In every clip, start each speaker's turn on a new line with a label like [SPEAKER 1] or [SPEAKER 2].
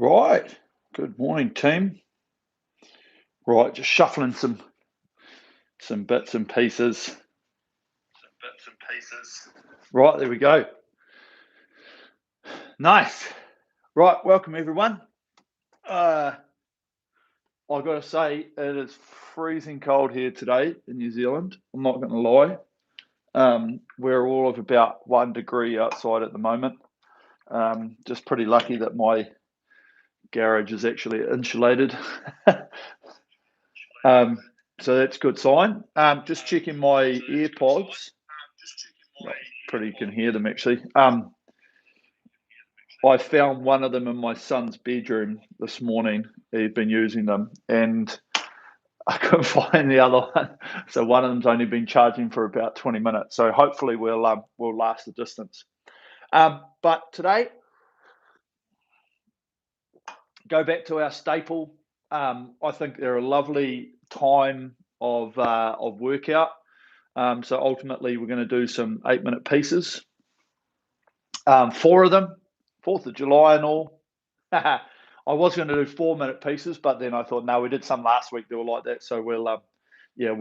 [SPEAKER 1] Right. Good morning, team. Right, just shuffling some bits and pieces. Right, there we go. Nice. Right, welcome everyone. I've got to say it is freezing cold here today in New Zealand. I'm not going to lie. We're all of about 1 degree outside at the moment. Just pretty lucky that my garage is actually insulated. So that's a good sign. Just checking my AirPods. Pretty you can hear them actually. I found one of them in my son's bedroom this morning. He'd been using them, and I couldn't find the other one. So one of them's only been charging for about 20 minutes. So hopefully we'll last the distance. But today, go back to our staple. I think they're a lovely time of workout. So ultimately, we're going to do some 8-minute pieces. 4 of them, 4th of July and all. I was going to do 4-minute pieces, but then I thought, no, we did some last week that were like that. So we'll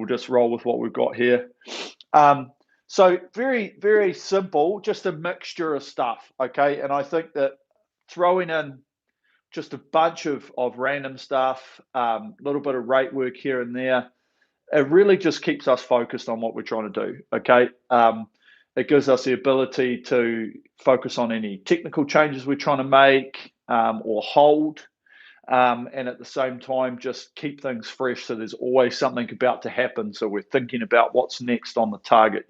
[SPEAKER 1] just roll with what we've got here. So very, very simple, just a mixture of stuff. Okay. And I think that throwing in just a bunch of random stuff, a little bit of rate work here and there, it really just keeps us focused on what we're trying to do. Okay. It gives us the ability to focus on any technical changes we're trying to make or hold. And at the same time, just keep things fresh. So there's always something about to happen. So we're thinking about what's next on the target,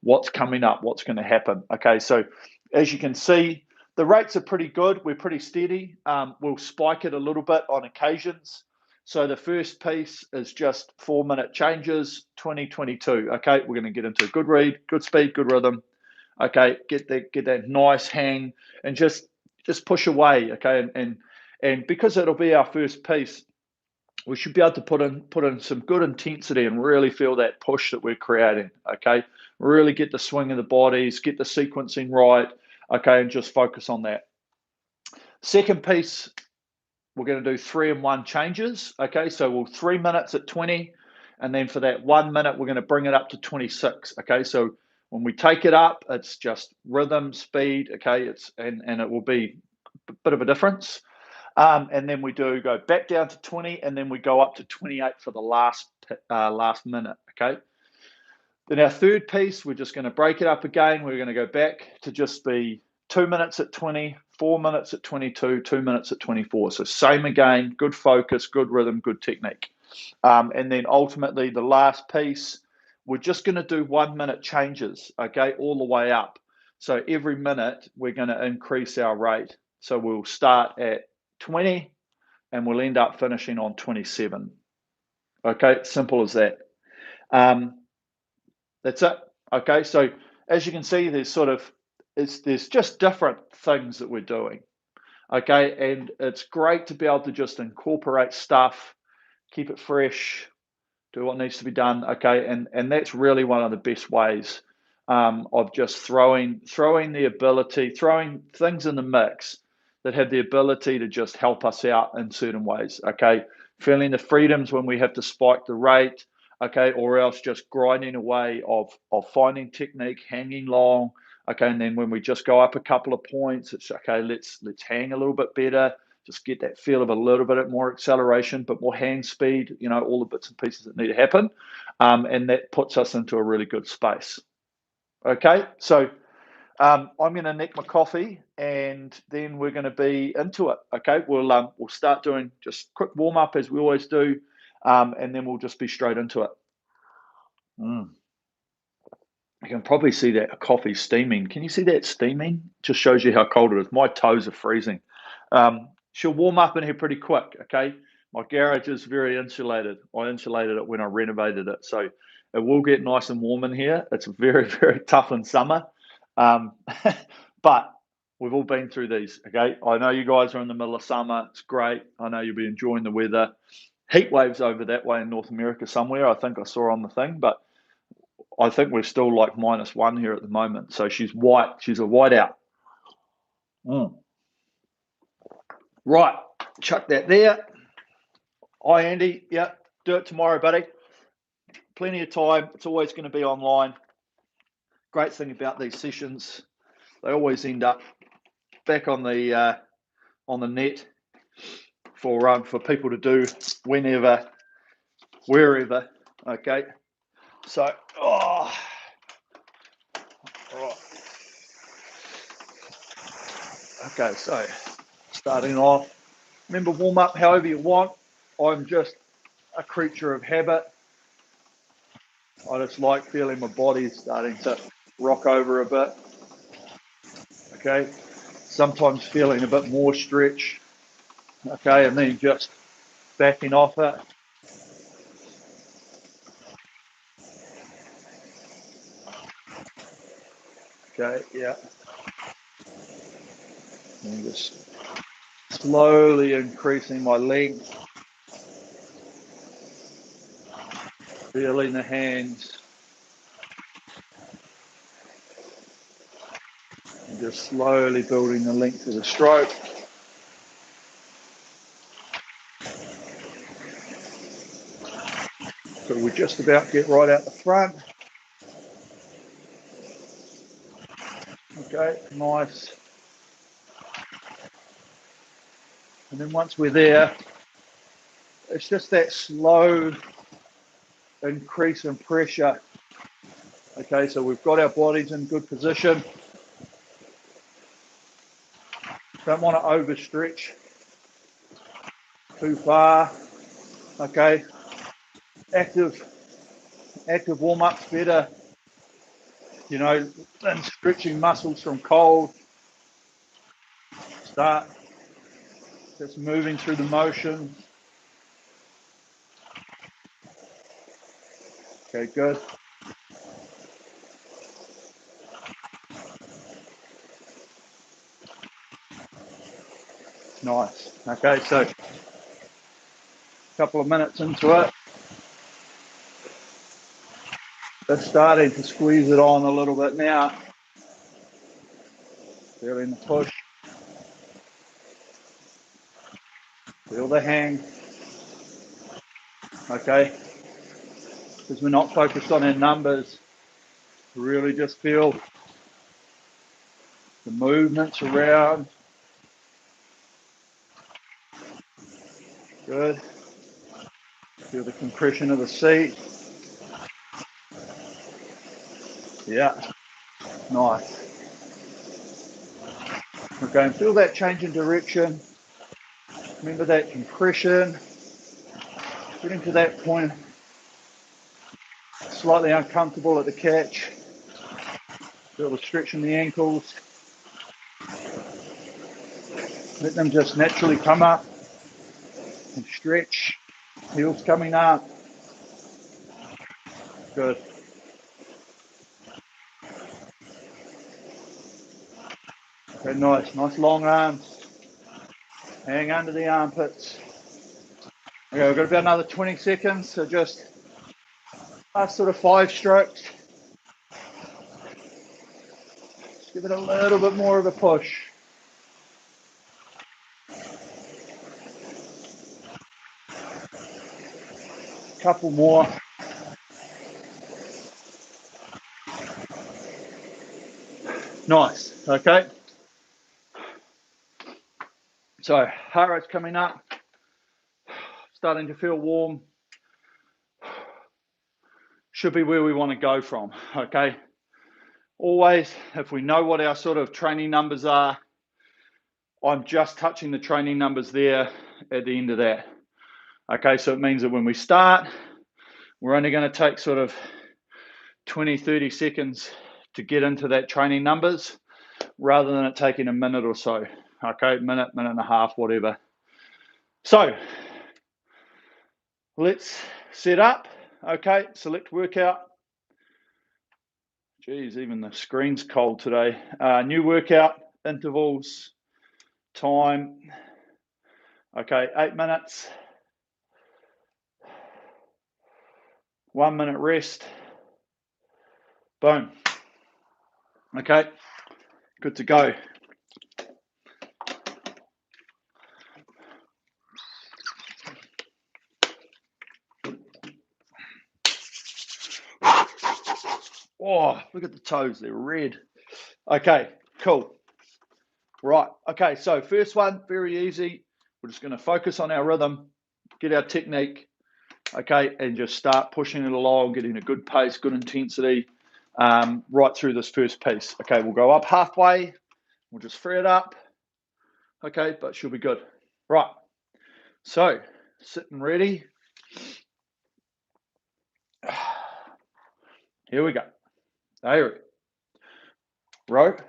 [SPEAKER 1] what's coming up, what's going to happen. Okay. So as you can see, the rates are pretty good. We're pretty steady. We'll spike it a little bit on occasions. So the first piece is just 4-minute changes, 2022. Okay, we're going to get into good read, good speed, good rhythm. Okay, get that nice hang and just push away. Okay, and because it'll be our first piece, we should be able to put in some good intensity and really feel that push that we're creating. Okay, really get the swing of the bodies, get the sequencing right. Okay, and just focus on that. Second piece, we're going to do 3 and 1 changes. Okay, so we'll 3 minutes at 20, and then for that 1 minute, we're going to bring it up to 26. Okay, so when we take it up, it's just rhythm, speed. Okay, and it will be a bit of a difference. And then we do go back down to 20, and then we go up to 28 for the last minute. Okay. Then our third piece, we're just going to break it up again. We're going to go back to just be 2 minutes at 20, 4 minutes at 22, 2 minutes at 24. So same again, good focus, good rhythm, good technique. And then ultimately the last piece, we're just going to do 1 minute changes, okay, all the way up. So every minute we're going to increase our rate. So we'll start at 20 and we'll end up finishing on 27. Okay, simple as that. That's it. Okay, so as you can see, there's just different things that we're doing. Okay, and it's great to be able to just incorporate stuff, keep it fresh, do what needs to be done. Okay, and that's really one of the best ways of just throwing things in the mix that have the ability to just help us out in certain ways. Okay, feeling the freedoms when we have to spike the rate. Okay, or else just grinding away of finding technique, hanging long. Okay, and then when we just go up a couple of points, it's okay. Let's hang a little bit better. Just get that feel of a little bit more acceleration, but more hand speed. All the bits and pieces that need to happen, and that puts us into a really good space. Okay, so I'm going to nick my coffee, and then we're going to be into it. Okay, we'll start doing just quick warm up as we always do, and then we'll just be straight into it. You can probably see that coffee steaming. Can you see that steaming? Just shows you how cold it is. My toes are freezing. She'll warm up in here pretty quick. Okay, my garage is very insulated. I insulated it when I renovated it, so it will get nice and warm in here. It's very, very tough in summer. But we've all been through these. Okay, I know you guys are in the middle of summer. It's great. I know you'll be enjoying the weather. Heat waves over that way in North America somewhere. I think I saw on the thing, but I think we're still like -1 here at the moment. So she's white. She's a whiteout. Right, chuck that there. Hi, Andy. Yeah, do it tomorrow, buddy. Plenty of time. It's always going to be online. Great thing about these sessions, they always end up back on the net for people to do whenever, wherever. Okay, so right. Okay, so starting off. Remember, warm up however you want. I'm just a creature of habit. I just like feeling my body starting to rock over a bit. Okay, sometimes feeling a bit more stretch. Okay, and then just backing off it. Okay, yeah. And just slowly increasing my length, feeling the hands, and just slowly building the length of the stroke. So we just about get right out the front. Okay, nice. And then once we're there, it's just that slow increase in pressure. Okay, so we've got our bodies in good position. Don't want to overstretch too far. Okay, active warm-up's better, you know, than stretching muscles from cold. Start just moving through the motion. Okay, good. Nice. Okay, so a couple of minutes into it, just starting to squeeze it on a little bit now. Feeling the push. Feel the hang. Okay, because we're not focused on our numbers. Really just feel the movements around. Good. Feel the compression of the seat. Yeah, nice. Okay, and feel that change in direction. Remember that compression. Getting to that point, slightly uncomfortable at the catch. Feel the stretch in the ankles. Let them just naturally come up and stretch. Heels coming up. Good. Okay, nice. Nice long arms. Hang under the armpits. Okay, we've got about another 20 seconds, so just last sort of 5 strokes. Just give it a little bit more of a push. Couple more. Nice. Okay. So heart rate's coming up. Starting to feel warm. Should be where we want to go from. Okay. Always, if we know what our sort of training numbers are, I'm just touching the training numbers there at the end of that. Okay, so it means that when we start, we're only going to take sort of 20, 30 seconds to get into that training numbers rather than it taking a minute or so. Okay, minute and a half, whatever. So let's set up. Okay, select workout. Geez, even the screen's cold today. New workout, intervals, time. Okay, 8 minutes. 1 minute rest. Boom. Okay, good to go. Oh, look at the toes, they're red. Okay, cool. Right, okay, so first one, very easy. We're just going to focus on our rhythm, get our technique, okay, and just start pushing it along, getting a good pace, good intensity, right through this first piece. Okay, we'll go up halfway, we'll just free it up, okay, but she'll be good. Right, so sitting ready. Here we go. There, rope.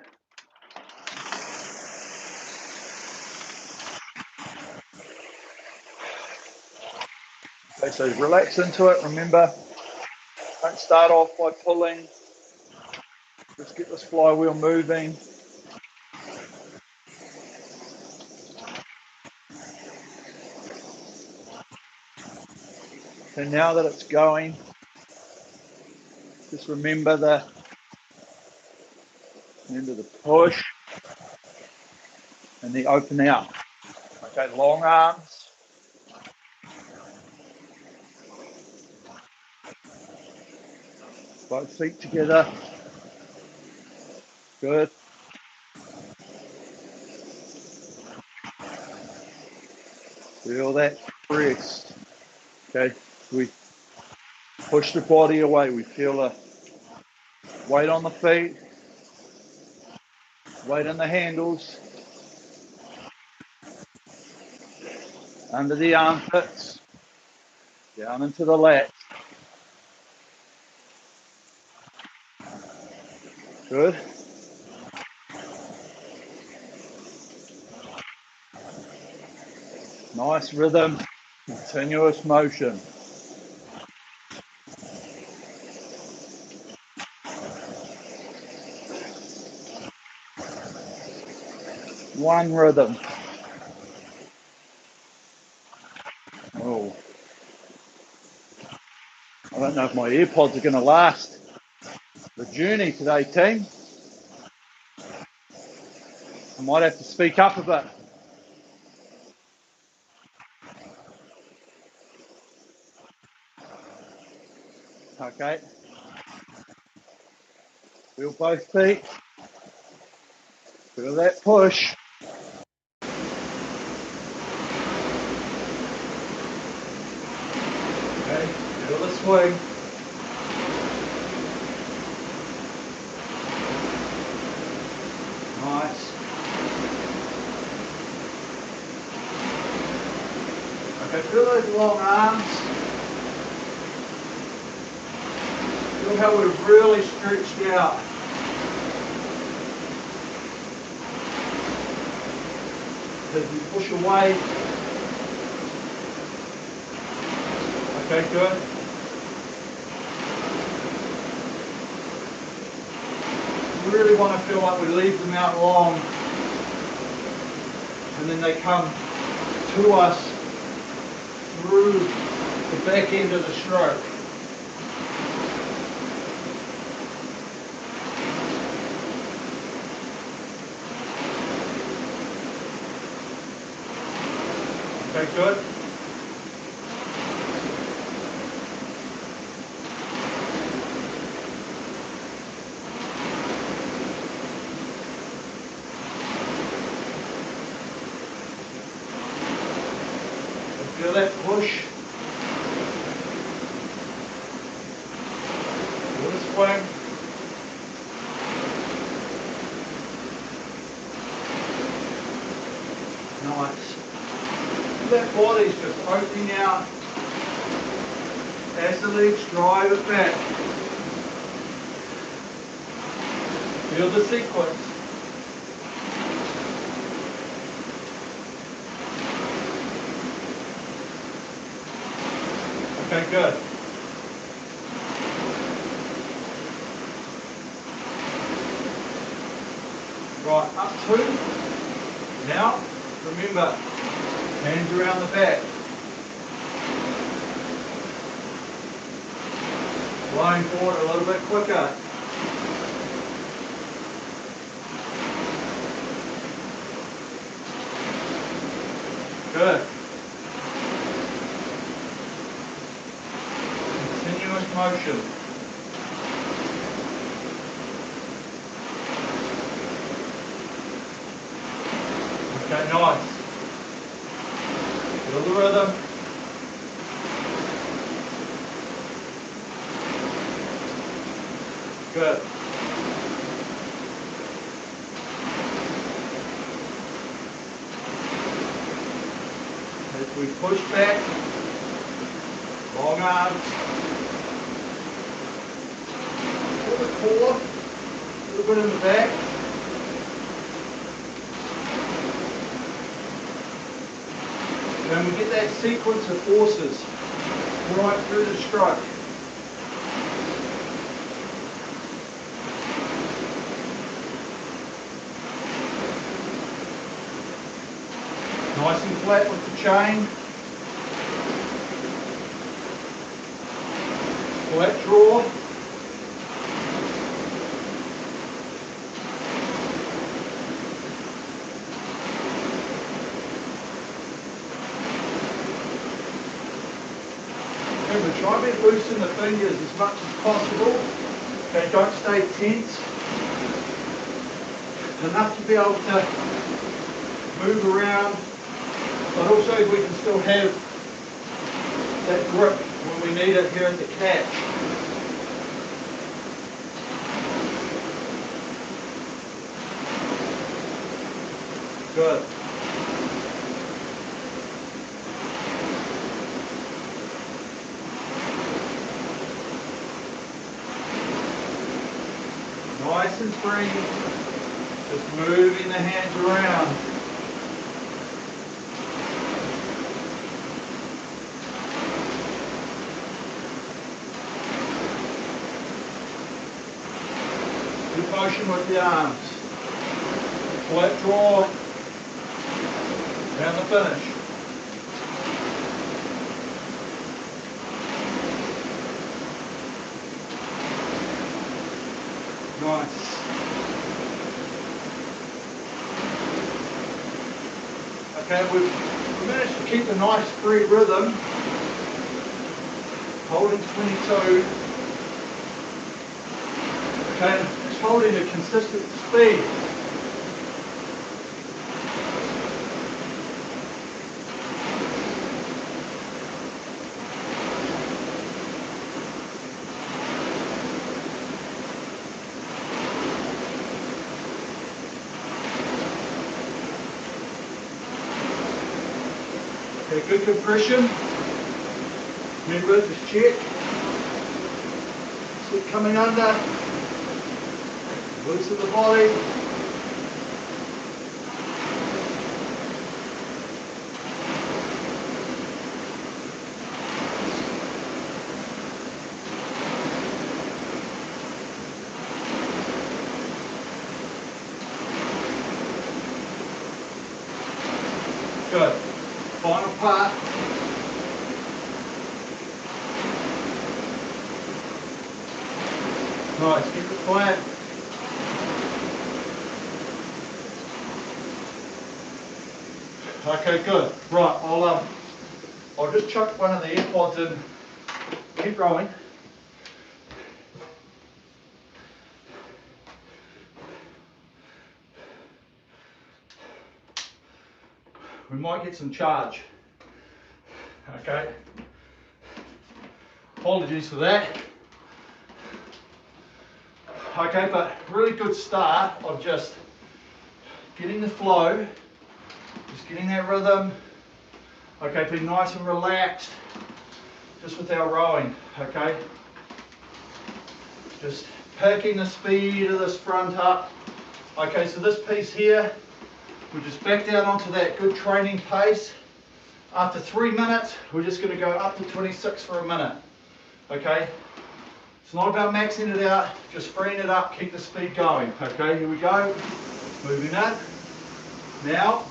[SPEAKER 1] Okay, so relax into it. Remember, don't start off by pulling. Just get this flywheel moving. And now that it's going, just remember the push and the open out. Okay, long arms. Both feet together. Good. Feel that press. Okay, we push the body away. We feel the weight on the feet, weight on the handles, under the armpits, down into the lats. Good. Nice rhythm, continuous motion. One rhythm. Oh, I don't know if my AirPods are going to last the journey today, team. I might have to speak up a bit. Okay. Feel both feet. Feel that push. Okay, feel the swing. Nice. Okay, feel those long arms. Feel how we've really stretched out. As we push away. Okay, good. We really want to feel like we leave them out long and then they come to us through the back end of the stroke. Okay, good. Feel that push. Feel the swing. Nice. That body's just opening out as the legs drive it back. Feel the sequence. Okay, good. Right, up two. Now, remember, hands around the back. Blowing forward a little bit quicker. Good. Continuous motion. Okay, nice. Feel the rhythm. Good. As we push back, long arms. A little bit forward, a little bit in the back. And we get that sequence of forces right through the stroke. Nice and flat with the chain. Flat draw. Remember, try and loosen the fingers as much as possible. Okay, don't stay tense. Enough to be able to move around, but also we can still have that grip when we need it here at the catch. Good. Nice and free, just moving the hands around. Good motion with the arms. Flat draw, and the finish. Nice. Okay, we've managed to keep a nice free rhythm, holding 22. Okay, just holding a consistent speed. Okay, good compression. Remember, just check. Sit coming under. Loosen the body. Good. Final part. Nice, keep it flat. Okay, good. Right, I'll just chuck one of the AirPods in. Keep rowing. We might get some charge. Okay. Apologies for that. Okay, but really good start of just getting the flow, just getting that rhythm. Okay, be nice and relaxed just with our rowing, okay? Just picking the speed of this front up. Okay, so this piece here, we just back down onto that good training pace. After 3 minutes, we're just going to go up to 26 for a minute, okay? It's not about maxing it out, just freeing it up, keep the speed going. Okay, here we go. Moving up. Now.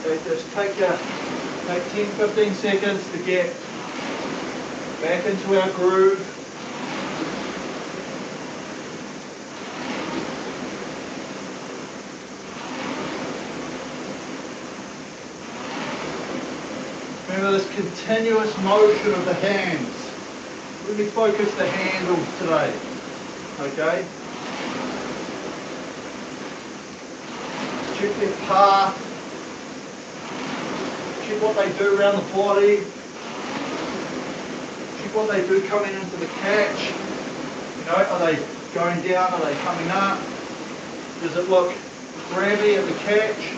[SPEAKER 1] Okay, just take 10-15 seconds to get back into our groove. Remember this continuous motion of the hands. Really focus the handles today. Okay? Check their path. Check what they do around the body. Check what they do coming into the catch. You know, are they going down? Are they coming up? Does it look grabby at the catch?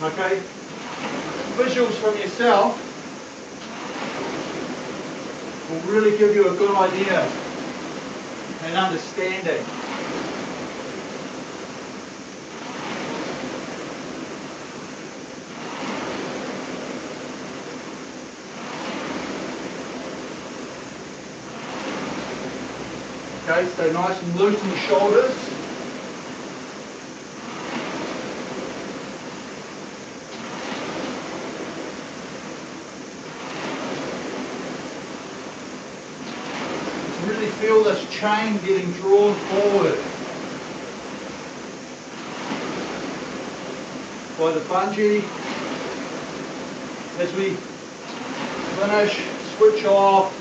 [SPEAKER 1] Okay? Visuals from yourself will really give you a good idea and understanding. Okay, stay nice and loose in the shoulders. Really feel this chain getting drawn forward by the bungee. As we finish, switch off.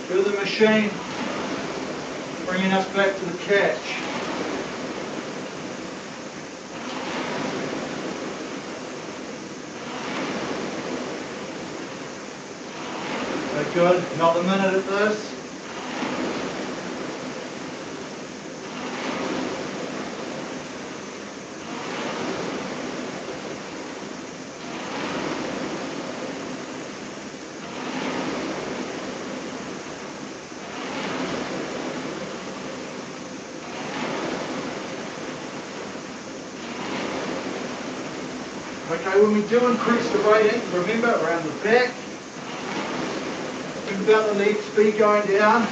[SPEAKER 1] Feel the machine bringing us back to the catch. Okay, good. Another minute at this. Okay, when we do increase the rating, remember around the back, think about the leg speed going down,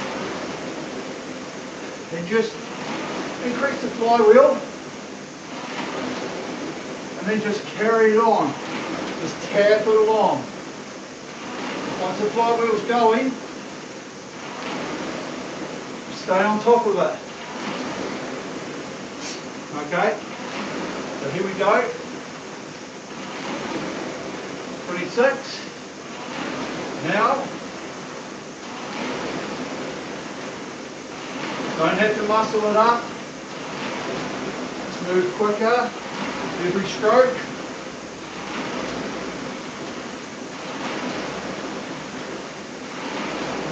[SPEAKER 1] and just increase the flywheel, and then just carry it on, just tap it along. Once the flywheel's going, stay on top of it. Okay, so here we go. 26. Now, don't have to muscle it up. Just move quicker every stroke.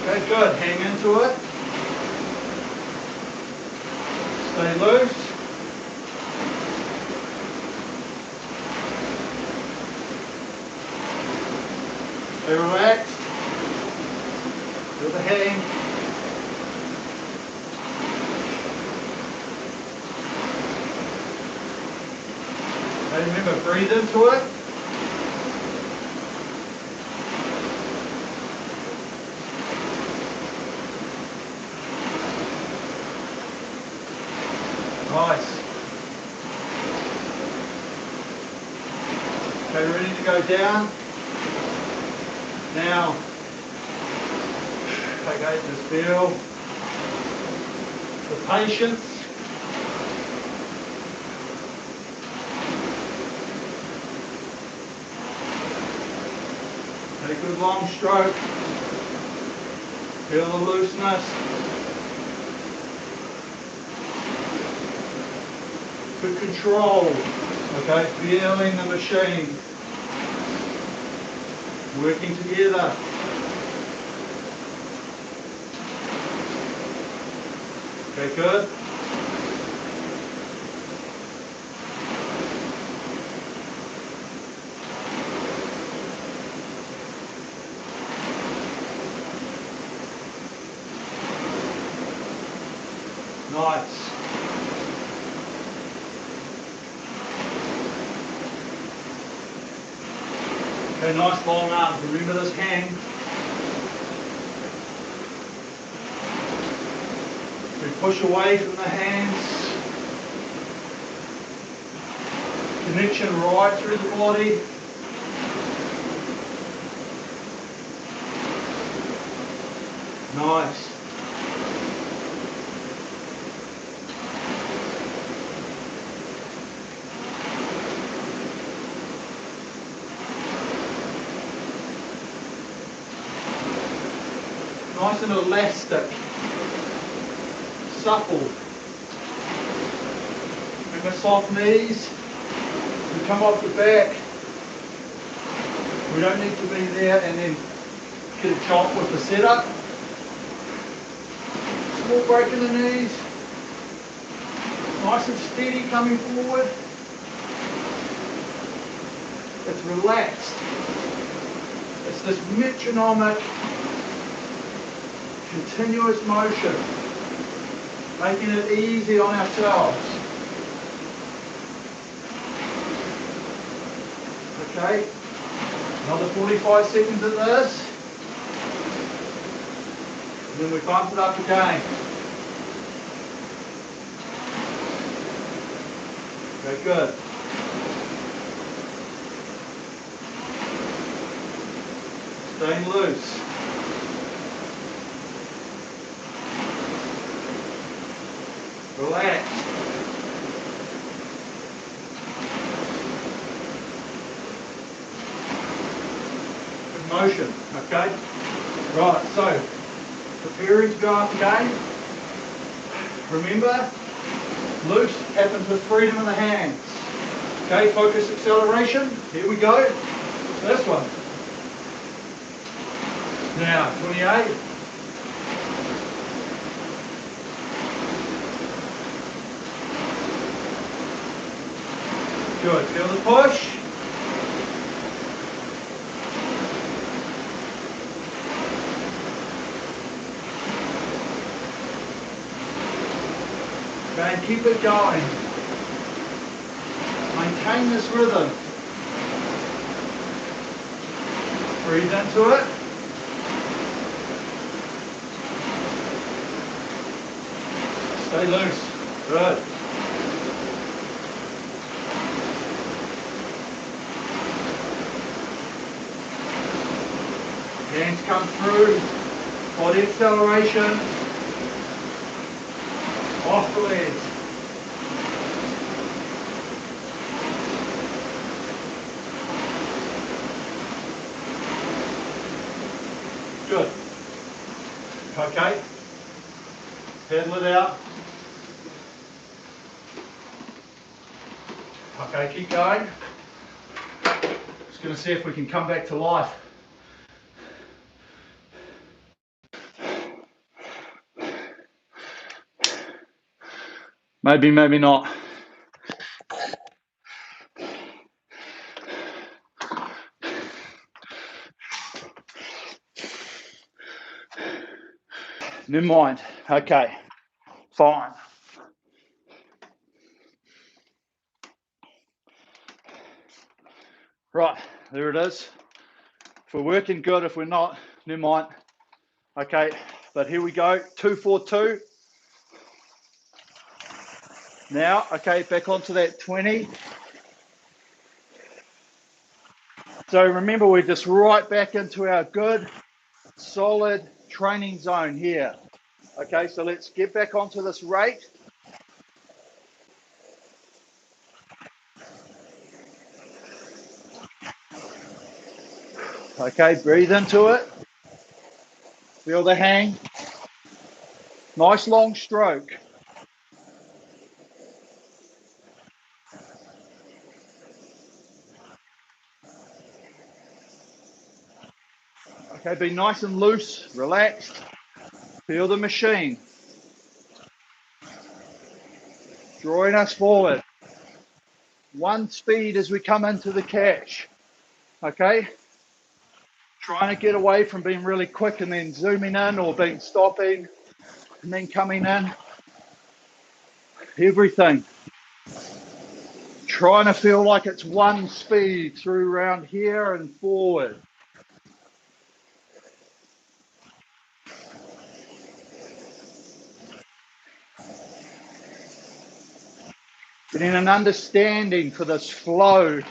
[SPEAKER 1] Okay, good. Hang into it. Stay loose. Stay relaxed. Feel the hang. Okay, remember, breathe into it. Nice. Okay, ready to go down. Now, okay, just feel the patience. Take a good long stroke. Feel the looseness. Good control. Okay, feeling the machine. Working together. Okay, good. Nice. Okay, nice long arms. Remember this hang. We push away from the hands. Connection right through the body. Nice. Nice and elastic, supple. Remember, soft knees. We come off the back. We don't need to be there and then get a chop with the setup. Small break in the knees. Nice and steady coming forward. It's relaxed. It's this metronomic, continuous motion, making it easy on ourselves. Okay, another 45 seconds of this, and then we bump it up again. Okay, good. Staying loose. Relax. Good motion, okay? Right, so preparing to go up again. Remember, loose happens with freedom in the hands. Okay, focus acceleration. Here we go. This one. Now, 28. Good, feel the push. Okay, and keep it going. Maintain this rhythm. Breathe into it. Stay loose. Good. Hands come through. Body acceleration. Off the legs. Good. Okay. Pedal it out. Okay, keep going. Just going to see if we can come back to life. Maybe, maybe not. Never mind. Okay, fine. Right, there it is. If we're working good, if we're not, never mind. Okay, but here we go, 2, 4, 2. Now, okay, back onto that 20. So remember, we're just right back into our good, solid training zone here. Okay, so let's get back onto this rate. Okay, breathe into it. Feel the hang. Nice long stroke. Okay, be nice and loose, relaxed. Feel the machine. Drawing us forward. One speed as we come into the catch. Okay? Trying to get away from being really quick and then zooming in, or being stopping and then coming in. Everything. Trying to feel like it's one speed through around here and forward. Getting an understanding for this flow. The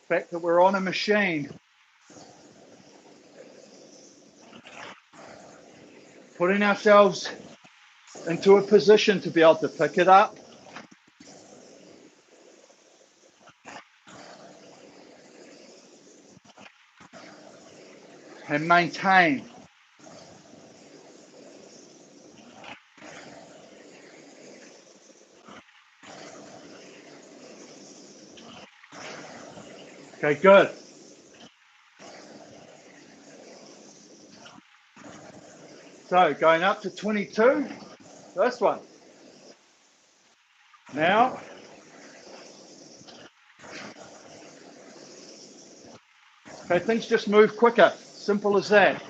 [SPEAKER 1] fact that we're on a machine. Putting ourselves into a position to be able to pick it up. And maintain. Okay, good. So going up to 22, first one. Now, okay, things just move quicker. Simple as that.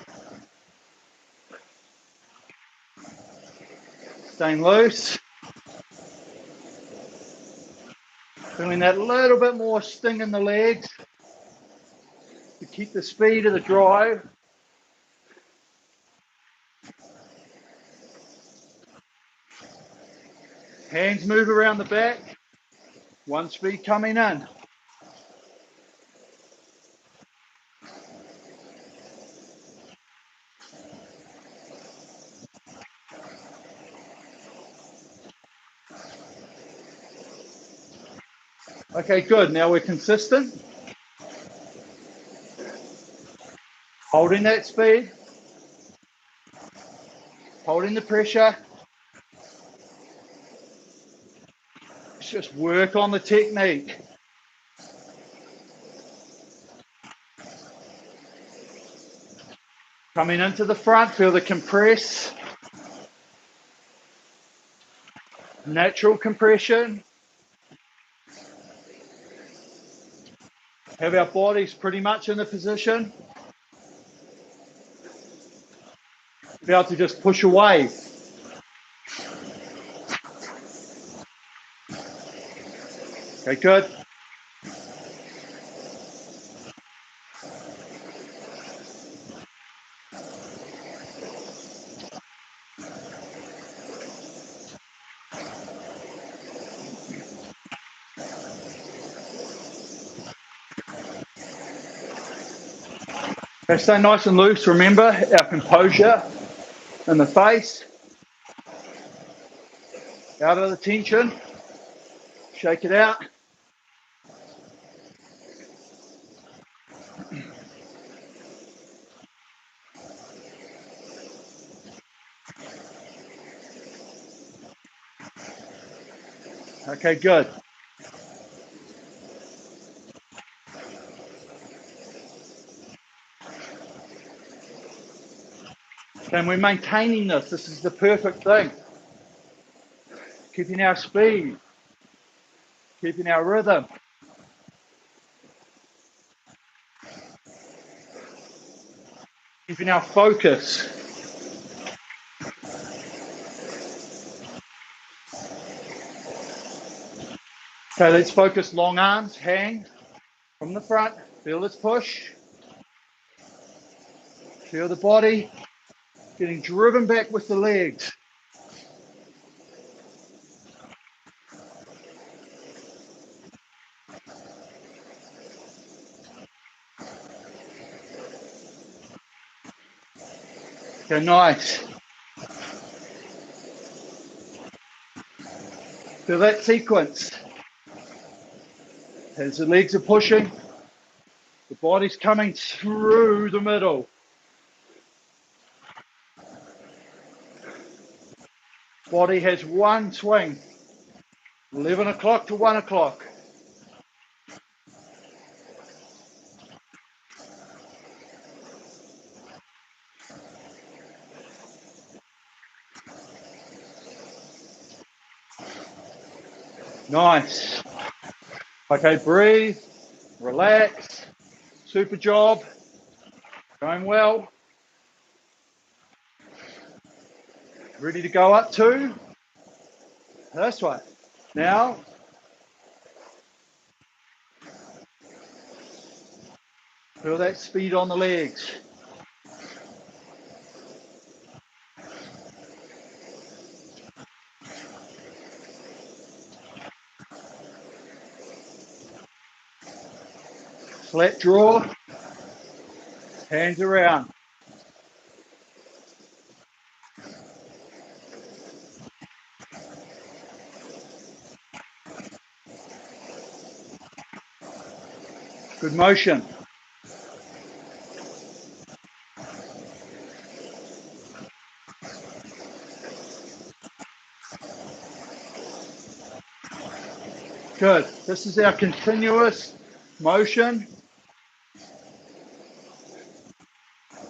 [SPEAKER 1] Staying loose. Feeling that little bit more sting in the legs to keep the speed of the drive. Hands move around the back. One speed coming in. Okay, good. Now we're consistent. Holding that speed. Holding the pressure. Let's just work on the technique. Coming into the front, feel the compress. Natural compression. Have our bodies pretty much in the position. Be able to just push away. Okay, good. Okay, stay nice and loose. Remember our composure in the face. Out of the tension. Shake it out. Okay, good. And we're maintaining this. This is the perfect thing. Keeping our speed. Keeping our rhythm. Keeping our focus. Okay, let's focus long arms, hang from the front. Feel this push. Feel the body getting driven back with the legs. Okay, nice. Feel that sequence. As the legs are pushing, the body's coming through the middle. Body has one swing. 11 o'clock to 1 o'clock. Nice. Okay, breathe, relax. Super job. Going well. Ready to go up two. That's right. Now, feel that speed on the legs. Flat draw. Hands around. Good motion. Good. This is our continuous motion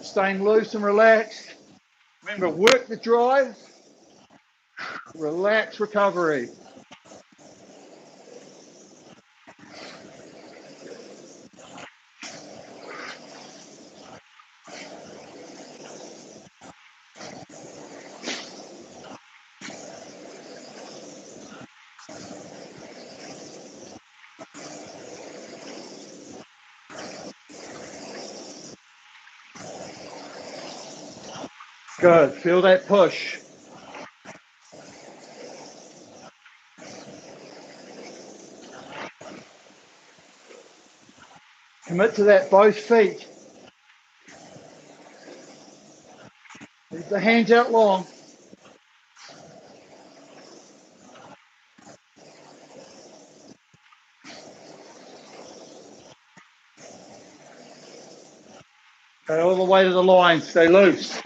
[SPEAKER 1] Staying loose and relaxed. Remember, work the drive, relax recovery. Good, feel that push. Commit to that, both feet. Leave the hands out long. Go all the way to the line, stay loose.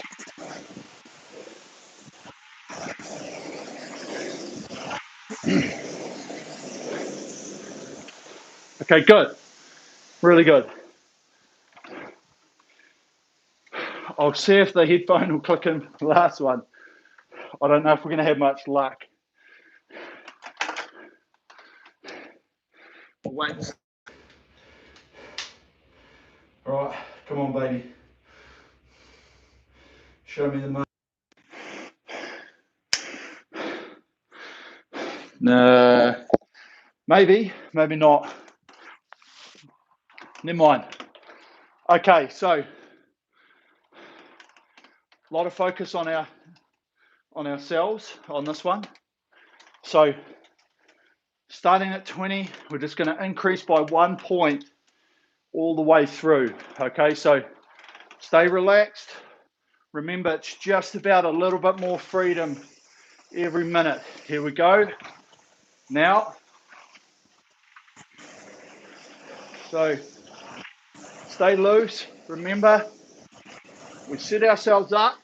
[SPEAKER 1] Okay, good, really good. I'll see if the headphone will click in the last one. I don't know if we're going to have much luck. Wait. All right, come on, baby. Show me the money. No, maybe not. Never mind. Okay, so a lot of focus on ourselves on this one. So starting at 20, we're just going to increase by 1 point all the way through. Okay, so stay relaxed. Remember, it's just about a little bit more freedom every minute. Here we go. Now, so stay loose. Remember, we set ourselves up.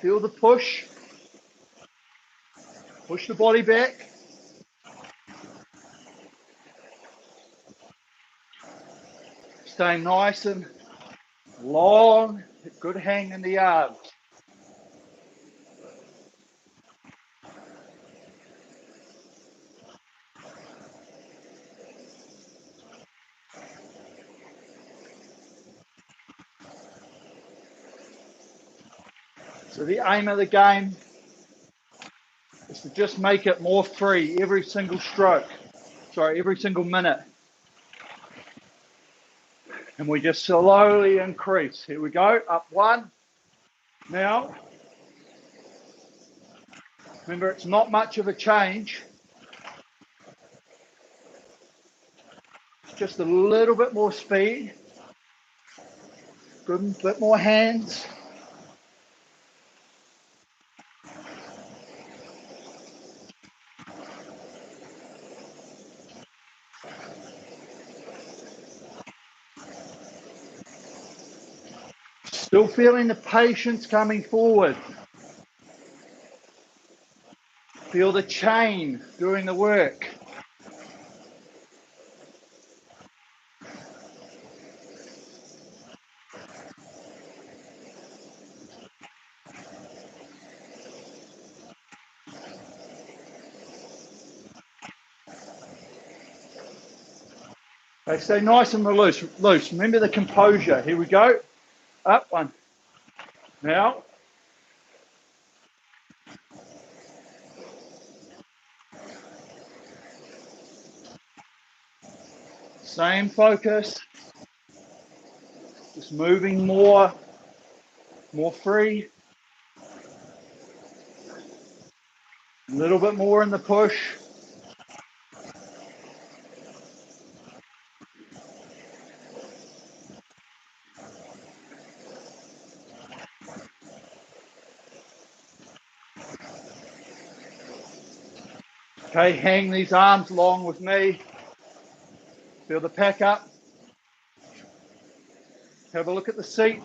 [SPEAKER 1] Feel the push. Push the body back. Staying nice and long. Good hang in the arms. So the aim of the game is to just make it more free every single stroke. Sorry, every single minute. And we just slowly increase. Here we go, up 1. Now, remember, it's not much of a change. Just a little bit more speed. Good bit more hands. Still feeling the patience coming forward. Feel the chain doing the work. Okay, stay nice and loose. Remember the composure. Here we go. Up 1. Now. Same focus. Just moving more free. A little bit more in the push. Okay, hang these arms long with me. Feel the pack up. Have a look at the seat.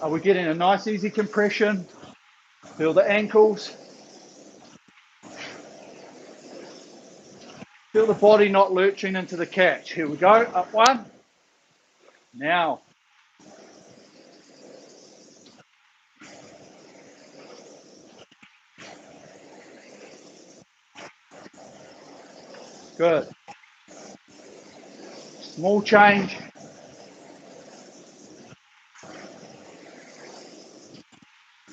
[SPEAKER 1] Are we getting a nice easy compression? Feel the ankles. Feel the body not lurching into the catch. Here we go. Up one. Now. Good. Small change.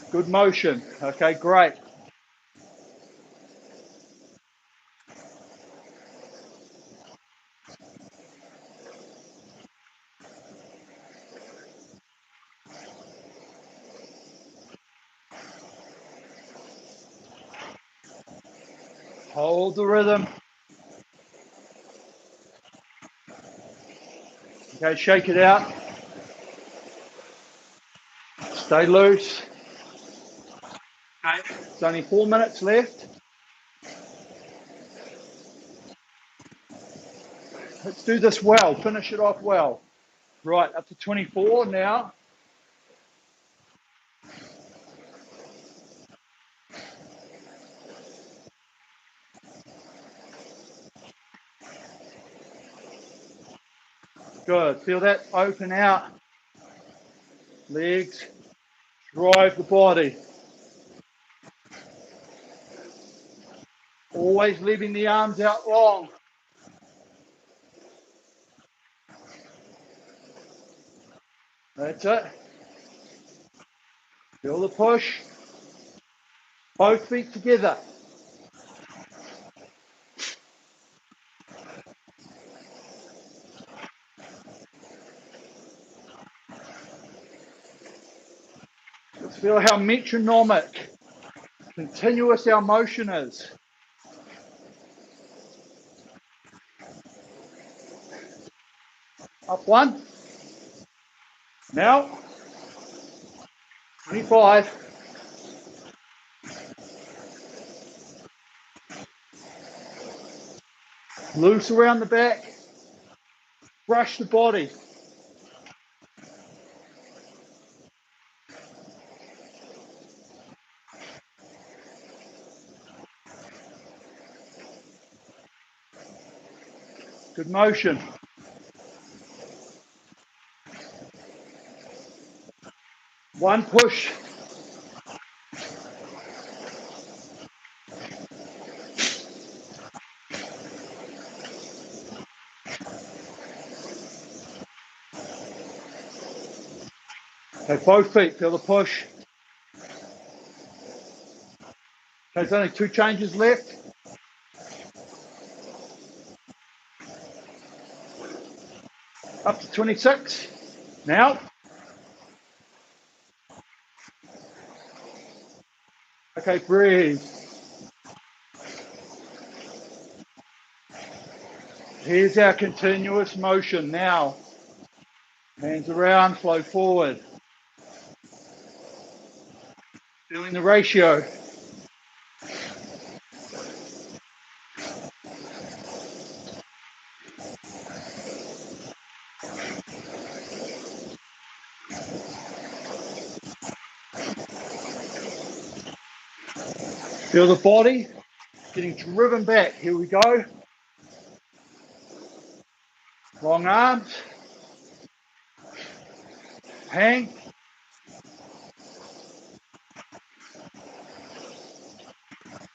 [SPEAKER 1] Good motion. Okay, great. Hold the rhythm. Okay, shake it out. Stay loose. Okay, it's only 4 minutes left. Let's do this well. Finish it off well. Right, up to 24 now. Good. Feel that open out. Legs. Drive the body. Always leaving the arms out long. That's it. Feel the push. Both feet together. Let's feel how metronomic, continuous our motion is. Up one. Now. 25. Loose around the back. Brush the body. Good motion. One push. Okay, both feet, feel the push. Okay, there's only 2 changes left. Up to 26. Now. Okay, breathe. Here's our continuous motion now. Hands around, flow forward. Feeling the ratio. Feel the body getting driven back. Here we go. Long arms. Hang.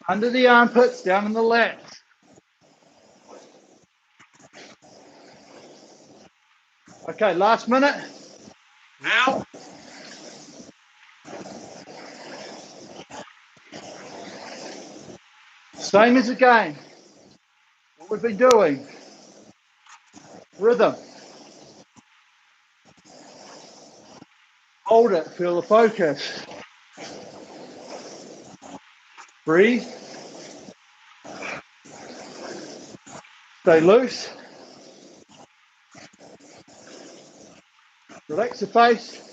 [SPEAKER 1] Under the armpits, down in the lats. Okay, last minute. Now. Same as the game. What we've been doing. Rhythm. Hold it, feel the focus. Breathe. Stay loose. Relax the face.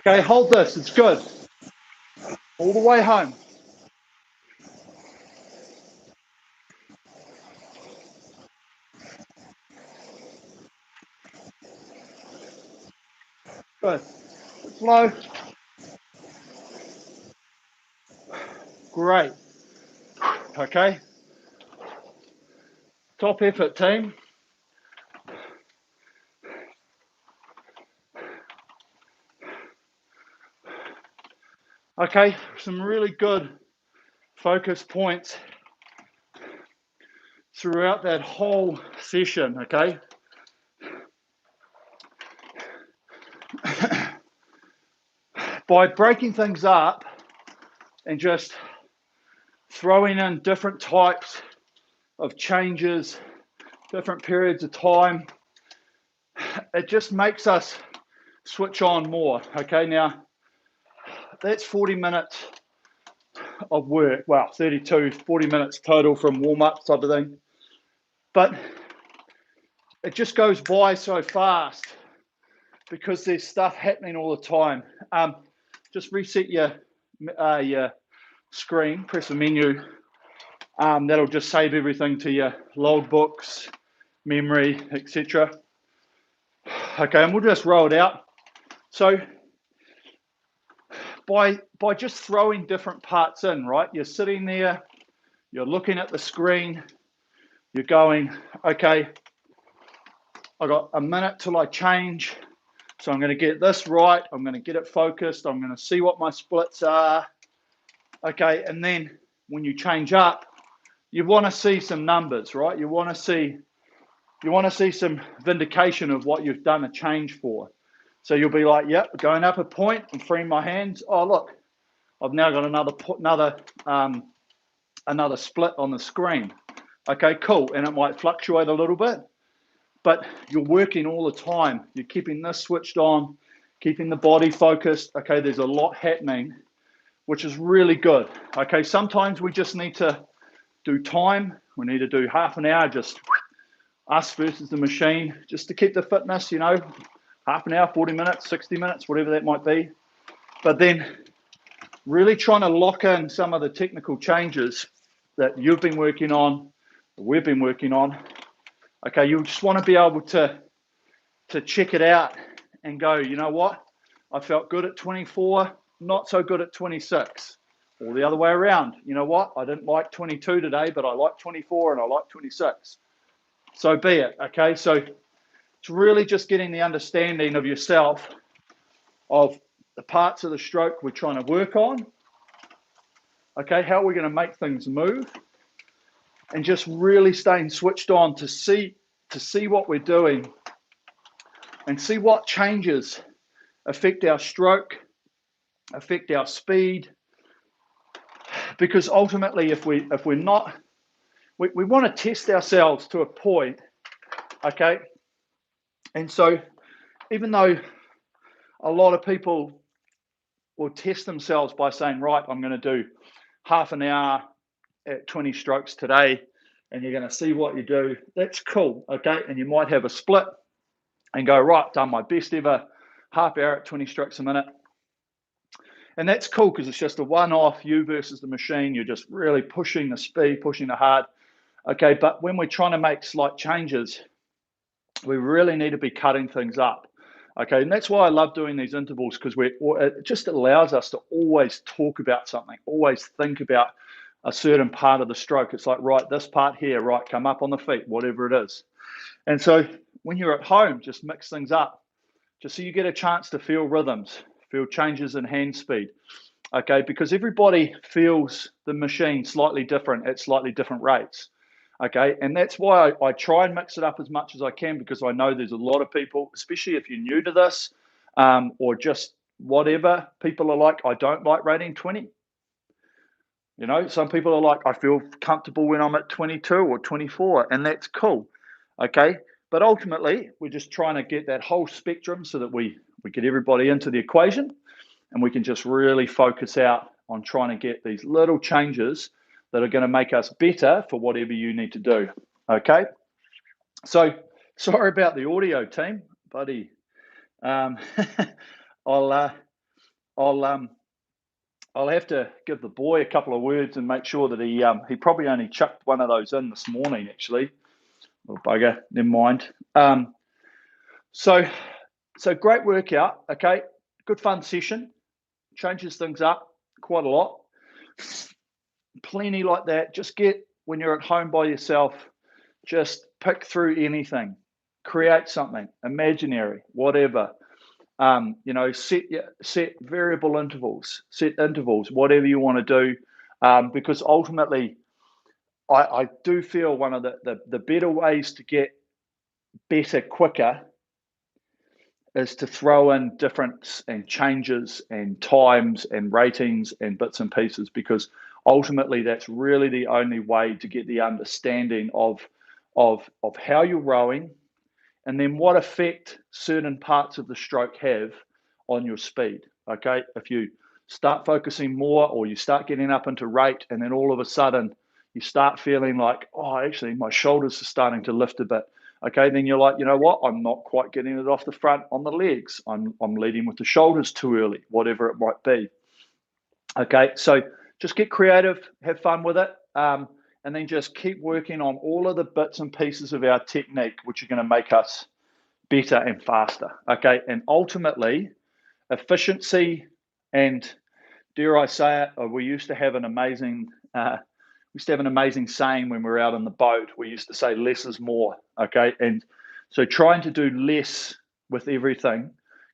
[SPEAKER 1] Okay, hold this, it's good. All the way home. Good. Slow. Great. Okay. Top effort, team. Okay, some really good focus points throughout that whole session, okay? By breaking things up and just throwing in different types of changes, different periods of time, it just makes us switch on more, okay? Now, that's 40 minutes of work. Well, 40 minutes total from warm-up type of thing. But it just goes by so fast because there's stuff happening all the time. Just reset your screen, press the menu. That'll just save everything to your logbooks, memory, etc. Okay, and we'll just roll it out. So by just throwing different parts in, right? You're sitting there, you're looking at the screen, you're going, okay, I got a minute till I change. So I'm going to get this right. I'm going to get it focused. I'm going to see what my splits are. Okay, and then when you change up, you want to see some numbers, right? You want to see some vindication of what you've done a change for. So you'll be like, yep, going up a point and freeing my hands. Oh, look, I've now got another split on the screen. Okay, cool. And it might fluctuate a little bit, but you're working all the time. You're keeping this switched on, keeping the body focused. Okay, there's a lot happening, which is really good. Okay, sometimes we just need to do time. We need to do half an hour, just us versus the machine, just to keep the fitness, you know, half an hour, 40 minutes, 60 minutes, whatever that might be. But then really trying to lock in some of the technical changes that you've been working on, that we've been working on. Okay, you just want to be able to check it out and go, you know what? I felt good at 24, not so good at 26. Or the other way around. You know what? I didn't like 22 today, but I like 24 and I like 26. So be it, okay? So it's really just getting the understanding of yourself of the parts of the stroke we're trying to work on. Okay, how are we going to make things move? And just really staying switched on to see what we're doing and see what changes affect our stroke, affect our speed. Because ultimately, if we're not, we want to test ourselves to a point, okay? And so even though a lot of people will test themselves by saying, right, I'm going to do half an hour at 20 strokes today, and you're going to see what you do, that's cool, okay? And you might have a split and go, right, done my best ever half hour at 20 strokes a minute. And that's cool because it's just a one-off, you versus the machine. You're just really pushing the speed, pushing the hard. Okay, but when we're trying to make slight changes, we really need to be cutting things up. Okay, and that's why I love doing these intervals, because it just allows us to always talk about something, always think about a certain part of the stroke. It's like, right, this part here, right, come up on the feet, whatever it is. And so when you're at home, just mix things up, just so you get a chance to feel rhythms, feel changes in hand speed. Okay, because everybody feels the machine slightly different at slightly different rates. Okay, and that's why I try and mix it up as much as I can, because I know there's a lot of people, especially if you're new to this, or just whatever, people are like, I don't like rating 20. You know, some people are like, I feel comfortable when I'm at 22 or 24, and that's cool. Okay, but ultimately, we're just trying to get that whole spectrum so that we get everybody into the equation, and we can just really focus out on trying to get these little changes that are going to make us better for whatever you need to do. Okay. So sorry about the audio, team, buddy. I'll have to give the boy a couple of words and make sure that he probably only chucked one of those in this morning, actually. Little bugger, never mind. So So great workout, okay? Good fun session, changes things up quite a lot. Plenty like that. Just get, when you're at home by yourself, just pick through anything, create something, imaginary, whatever. Set variable intervals, set intervals, whatever you want to do, because ultimately, I do feel one of the better ways to get better quicker is to throw in difference and changes and times and ratings and bits and pieces, because ultimately that's really the only way to get the understanding of how you're rowing, and then what effect certain parts of the stroke have on your speed. Okay, if you start focusing more, or you start getting up into rate, and then all of a sudden you start feeling like, oh, actually my shoulders are starting to lift a bit. Okay, then you're like, you know what? I'm not quite getting it off the front on the legs. I'm leading with the shoulders too early, whatever it might be. Okay, so just get creative, have fun with it, and then just keep working on all of the bits and pieces of our technique, which are going to make us better and faster. Okay, and ultimately, efficiency, and dare I say it, we used to have an amazing saying when we were out on the boat. We used to say less is more. Okay, and so trying to do less with everything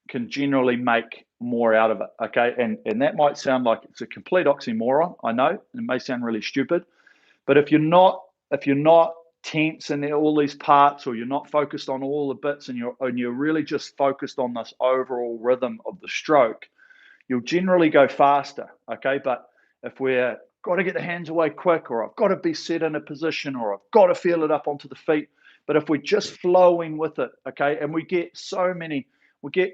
[SPEAKER 1] can generally make more out of it. Okay, and that might sound like it's a complete oxymoron. I know it may sound really stupid, but if you're not tense in all these parts, or you're not focused on all the bits, and you're really just focused on this overall rhythm of the stroke, you'll generally go faster. Okay, but if we're got to get the hands away quick, or I've got to be set in a position, or I've got to feel it up onto the feet, but if we're just flowing with it, okay, and we get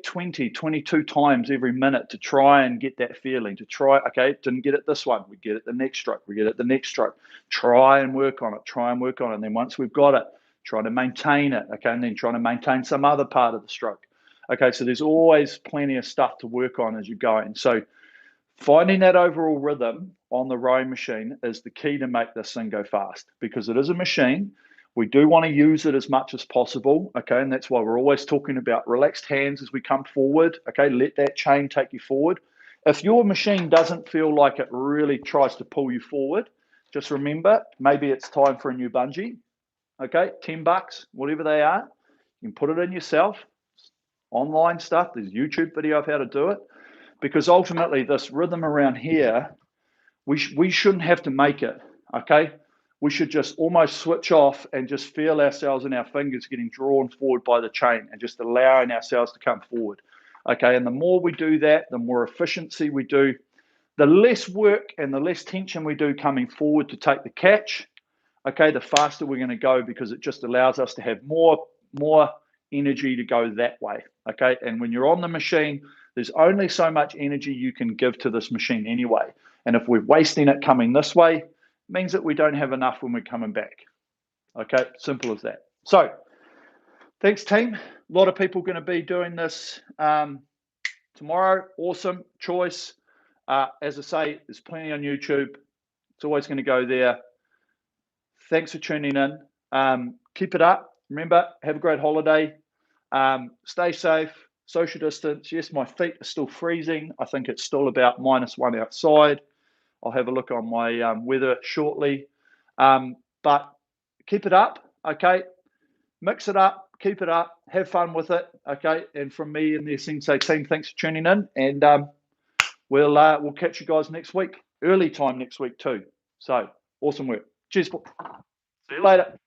[SPEAKER 1] 20, 22 times every minute to try and get that feeling, okay, didn't get it this one, we get it the next stroke, try and work on it. And then once we've got it, try to maintain it, okay, and then trying to maintain some other part of the stroke. Okay, so there's always plenty of stuff to work on as you're going. So finding that overall rhythm on the rowing machine is the key to make this thing go fast, because it is a machine. We do want to use it as much as possible, okay, and that's why we're always talking about relaxed hands as we come forward, okay, let that chain take you forward. If your machine doesn't feel like it really tries to pull you forward, just remember, maybe it's time for a new bungee, okay, $10, whatever they are, you can put it in yourself, online stuff, there's YouTube video of how to do it, because ultimately this rhythm around here, we shouldn't have to make it, okay? We should just almost switch off and just feel ourselves and our fingers getting drawn forward by the chain, and just allowing ourselves to come forward, okay? And the more we do that, the more efficiency we do, the less work and the less tension we do coming forward to take the catch, okay, the faster we're going to go, because it just allows us to have more energy to go that way, okay? And when you're on the machine, there's only so much energy you can give to this machine anyway. And if we're wasting it coming this way, it means that we don't have enough when we're coming back. Okay, simple as that. So thanks, team. A lot of people going to be doing this tomorrow. Awesome choice. As I say, there's plenty on YouTube. It's always going to go there. Thanks for tuning in. Keep it up. Remember, have a great holiday. Stay safe. Social distance. Yes, my feet are still freezing. I think it's still about -1 outside. I'll have a look on my weather shortly. But keep it up, okay? Mix it up, keep it up, have fun with it, okay? And from me and the Sensei team, thanks for tuning in, and we'll catch you guys next week, early time next week too. So awesome work. Cheers. See you later.